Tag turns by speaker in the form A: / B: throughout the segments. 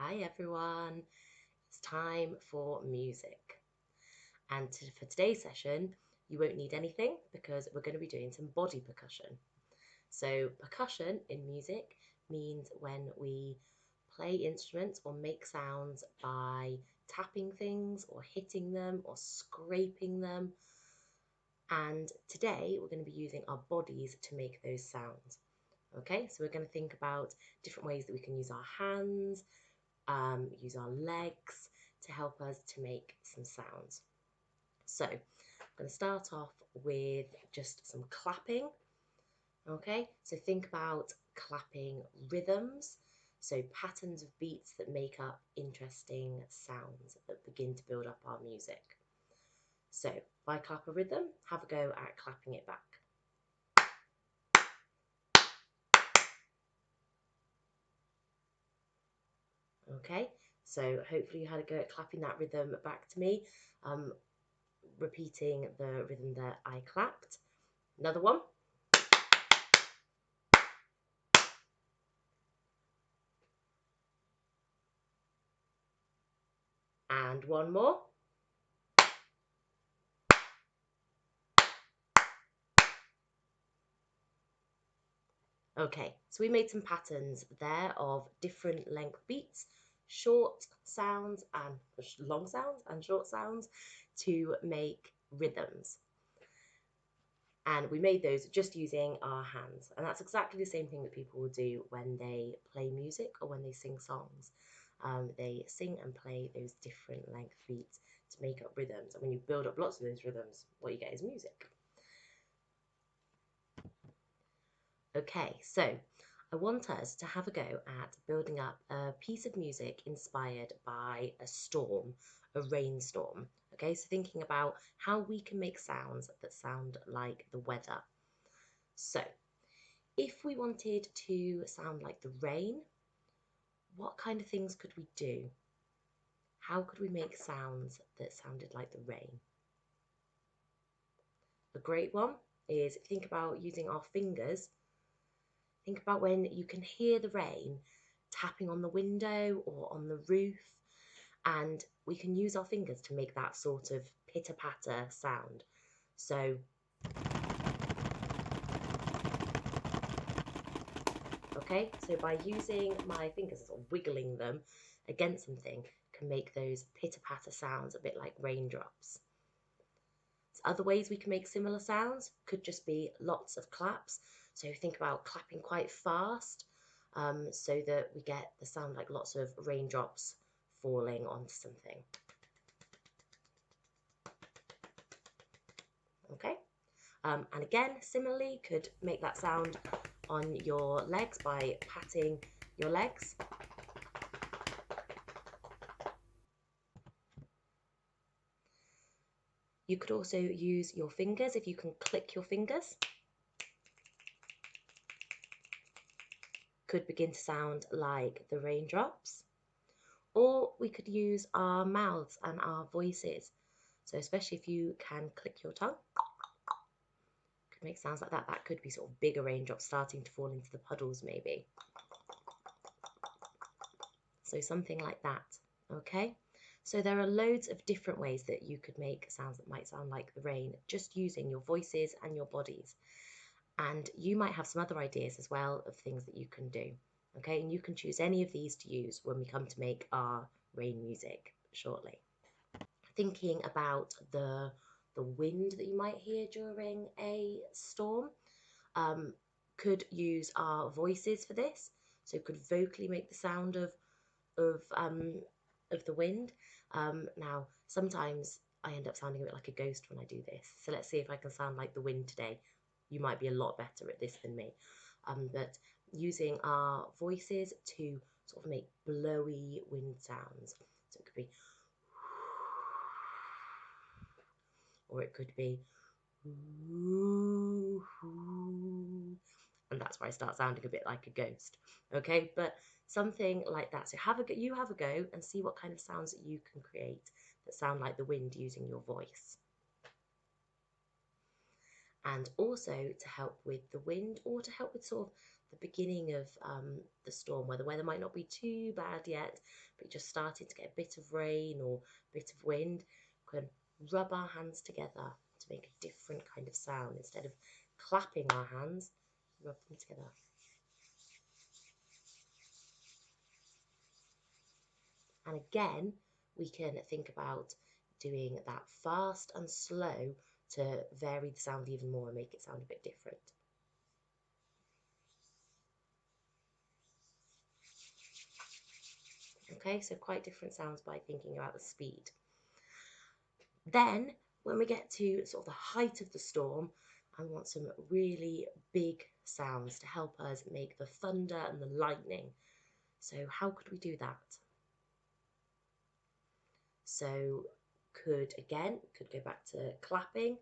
A: Hi everyone, it's time for music. And for today's session, you won't need anything because we're going to be doing some body percussion. So, percussion in music means when we play instruments or make sounds by tapping things or hitting them or scraping them. And today we're going to be using our bodies to make those sounds. Okay, so we're going to think about different ways that we can use our hands, use our legs to help us to make some sounds. So I'm going to start off with just some clapping. Okay, so think about clapping rhythms, so patterns of beats that make up interesting sounds that begin to build up our music. So if I clap a rhythm, have a go at clapping it back. Okay, so hopefully you had a go at clapping that rhythm back to me, repeating the rhythm that I clapped. Another one. And one more. Okay, so we made some patterns there of different length beats, short sounds and long sounds and short sounds to make rhythms. And we made those just using our hands. And that's exactly the same thing that people will do when they play music or when they sing songs. They sing and play those different length beats to make up rhythms. And when you build up lots of those rhythms, what you get is music. Okay, so I want us to have a go at building up a piece of music inspired by a storm, a rainstorm. Okay, so thinking about how we can make sounds that sound like the weather. So, if we wanted to sound like the rain, what kind of things could we do? How could we make sounds that sounded like the rain? A great one is think about using our fingers. Think about when you can hear the rain tapping on the window or on the roof, and we can use our fingers to make that sort of pitter-patter sound. So okay, so by using my fingers, sort of wiggling them against something, can make those pitter-patter sounds a bit like raindrops. So other ways we can make similar sounds could just be lots of claps. So think about clapping quite fast, so that we get the sound like lots of raindrops falling onto something. Okay, and again, similarly, could make that sound on your legs by patting your legs. You could also use your fingers if you can click your fingers. Could begin to sound like the raindrops. Or we could use our mouths and our voices. So especially if you can click your tongue, could make sounds like that. That could be sort of bigger raindrops starting to fall into the puddles maybe. So something like that, okay? So there are loads of different ways that you could make sounds that might sound like the rain just using your voices and your bodies. And you might have some other ideas as well of things that you can do, okay? And you can choose any of these to use when we come to make our rain music shortly. Thinking about the wind that you might hear during a storm, could use our voices for this. So could vocally make the sound of the wind. Now, sometimes I end up sounding a bit like a ghost when I do this. So let's see if I can sound like the wind today. You might be a lot better at this than me. But using our voices to sort of make blowy wind sounds. So it could be, or it could be, and that's where I start sounding a bit like a ghost. Okay, but something like that. So you have a go and see what kind of sounds that you can create that sound like the wind using your voice. And also to help with the wind or to help with sort of the beginning of the storm, where the weather might not be too bad yet, but just started to get a bit of rain or a bit of wind, we can rub our hands together to make a different kind of sound. Instead of clapping our hands, rub them together. And again, we can think about doing that fast and slow to vary the sound even more and make it sound a bit different. Okay, so quite different sounds by thinking about the speed. Then, when we get to sort of the height of the storm, I want some really big sounds to help us make the thunder and the lightning. So how could we do that? So could go back to clapping.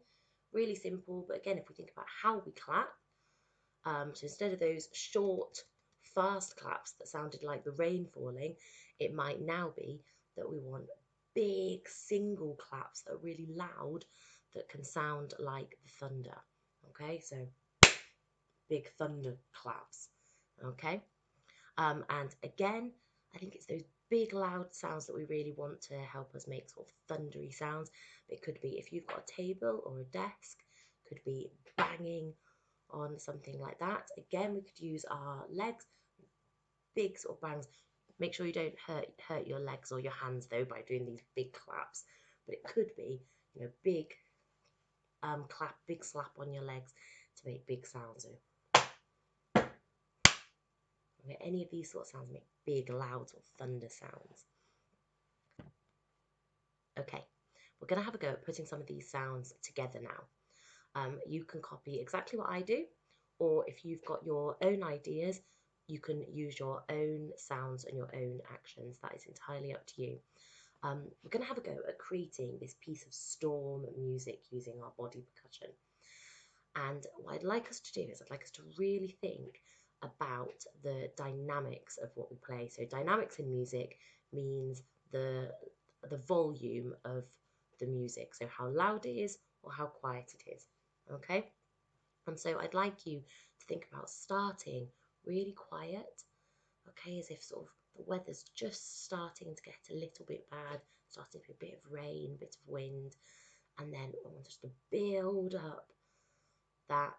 A: Really simple, but again, if we think about how we clap, so instead of those short, fast claps that sounded like the rain falling, it might now be that we want big single claps that are really loud that can sound like the thunder. Okay, so big thunder claps. Okay, and again, I think it's those big loud sounds that we really want to help us make sort of thundery sounds. It could be if you've got a table or a desk, could be banging on something like that. Again, we could use our legs, big sort of bangs. Make sure you don't hurt your legs or your hands though by doing these big claps. But it could be, big clap, big slap on your legs to make big sounds. Okay, any of these sort of sounds make big, loud or thunder sounds. Okay, we're going to have a go at putting some of these sounds together now. You can copy exactly what I do, or if you've got your own ideas, you can use your own sounds and your own actions. That is entirely up to you. We're going to have a go at creating this piece of storm music using our body percussion. And what I'd like us to do is I'd like us to really think about the dynamics of what we play. So dynamics in music means the volume of the music, so how loud it is or how quiet it is. Okay, and so I'd like you to think about starting really quiet, okay, as if sort of the weather's just starting to get a little bit bad, starting to be a bit of rain, a bit of wind, and then I want us to build up that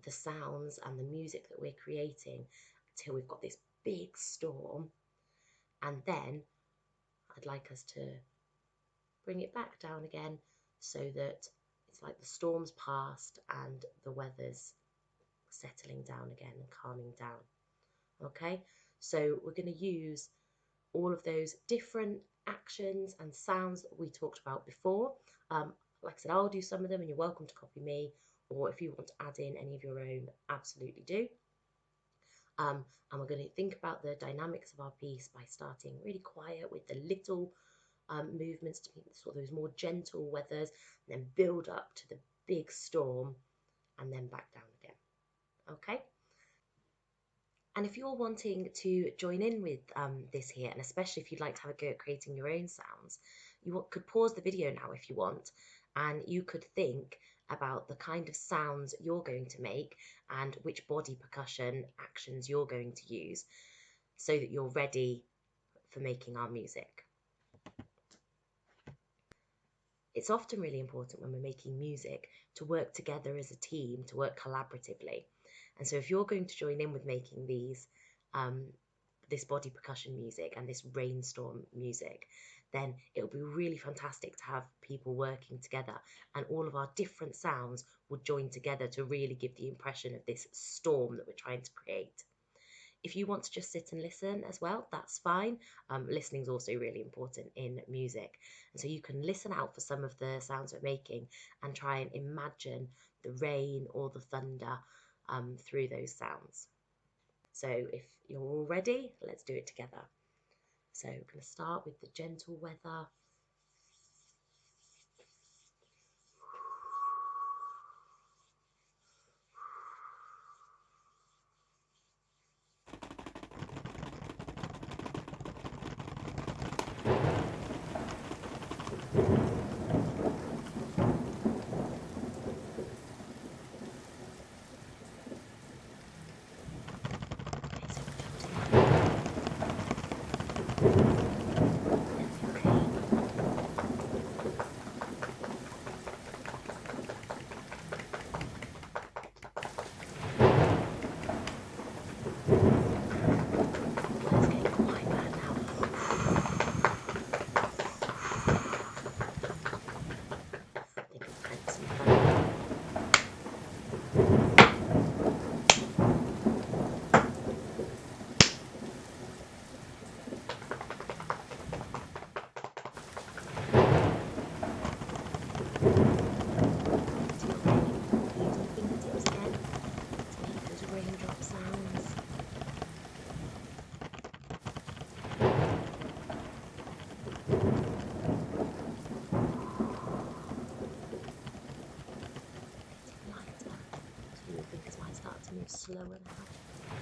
A: the sounds and the music that we're creating until we've got this big storm, and then I'd like us to bring it back down again so that it's like the storm's past and the weather's settling down again and calming down. Okay, so we're going to use all of those different actions and sounds that we talked about before. Like I said, I'll do some of them and you're welcome to copy me, or if you want to add in any of your own, absolutely do. And we're going to think about the dynamics of our piece by starting really quiet with the little movements to make sort of those more gentle weathers, and then build up to the big storm and then back down again. Okay? And if you're wanting to join in with this here, and especially if you'd like to have a go at creating your own sounds, you could pause the video now if you want, and you could think about the kind of sounds you're going to make and which body percussion actions you're going to use so that you're ready for making our music. It's often really important when we're making music to work together as a team, to work collaboratively. And so if you're going to join in with making these, this body percussion music and this rainstorm music, then it'll be really fantastic to have people working together, and all of our different sounds will join together to really give the impression of this storm that we're trying to create. If you want to just sit and listen as well, that's fine. Listening is also really important in music. And so you can listen out for some of the sounds we're making and try and imagine the rain or the thunder through those sounds. So if you're all ready, let's do it together. So we're going to start with the gentle weather. Let's get quite bad now. I think I've had some thunder. Using fingertips again to make those raindrop sounds. Getting lighter, so your fingers might start to move slower now,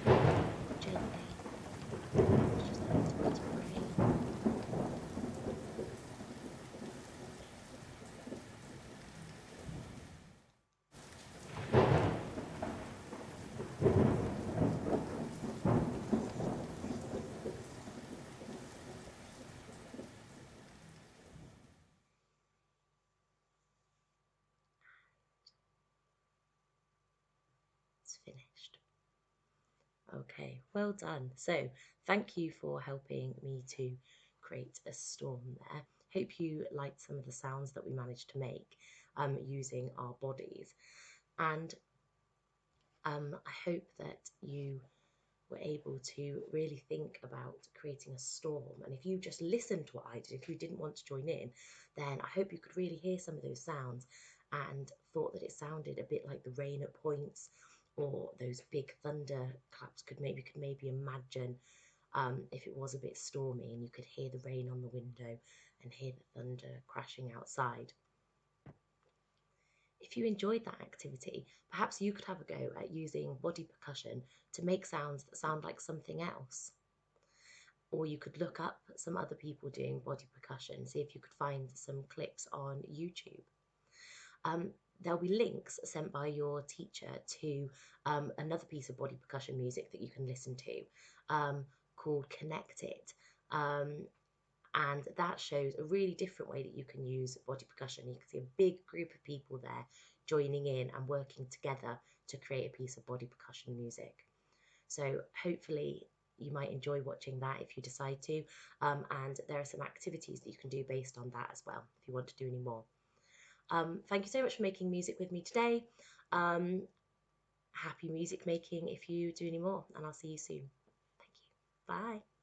A: more gently. It's just a little bit of rain. It's finished. Okay, well done. So thank you for helping me to create a storm there. Hope you liked some of the sounds that we managed to make using our bodies. And I hope that you were able to really think about creating a storm. And if you just listened to what I did, if you didn't want to join in, then I hope you could really hear some of those sounds and thought that it sounded a bit like the rain at points, or those big thunder claps. Could maybe imagine if it was a bit stormy and you could hear the rain on the window and hear the thunder crashing outside. If you enjoyed that activity, perhaps you could have a go at using body percussion to make sounds that sound like something else. Or you could look up some other people doing body percussion, see if you could find some clips on YouTube. There'll be links sent by your teacher to another piece of body percussion music that you can listen to called Connect It. And that shows a really different way that you can use body percussion. You can see a big group of people there joining in and working together to create a piece of body percussion music. So hopefully you might enjoy watching that if you decide to. And there are some activities that you can do based on that as well, if you want to do any more. Thank you so much for making music with me today. Happy music making if you do any more, and I'll see you soon. Thank you. Bye.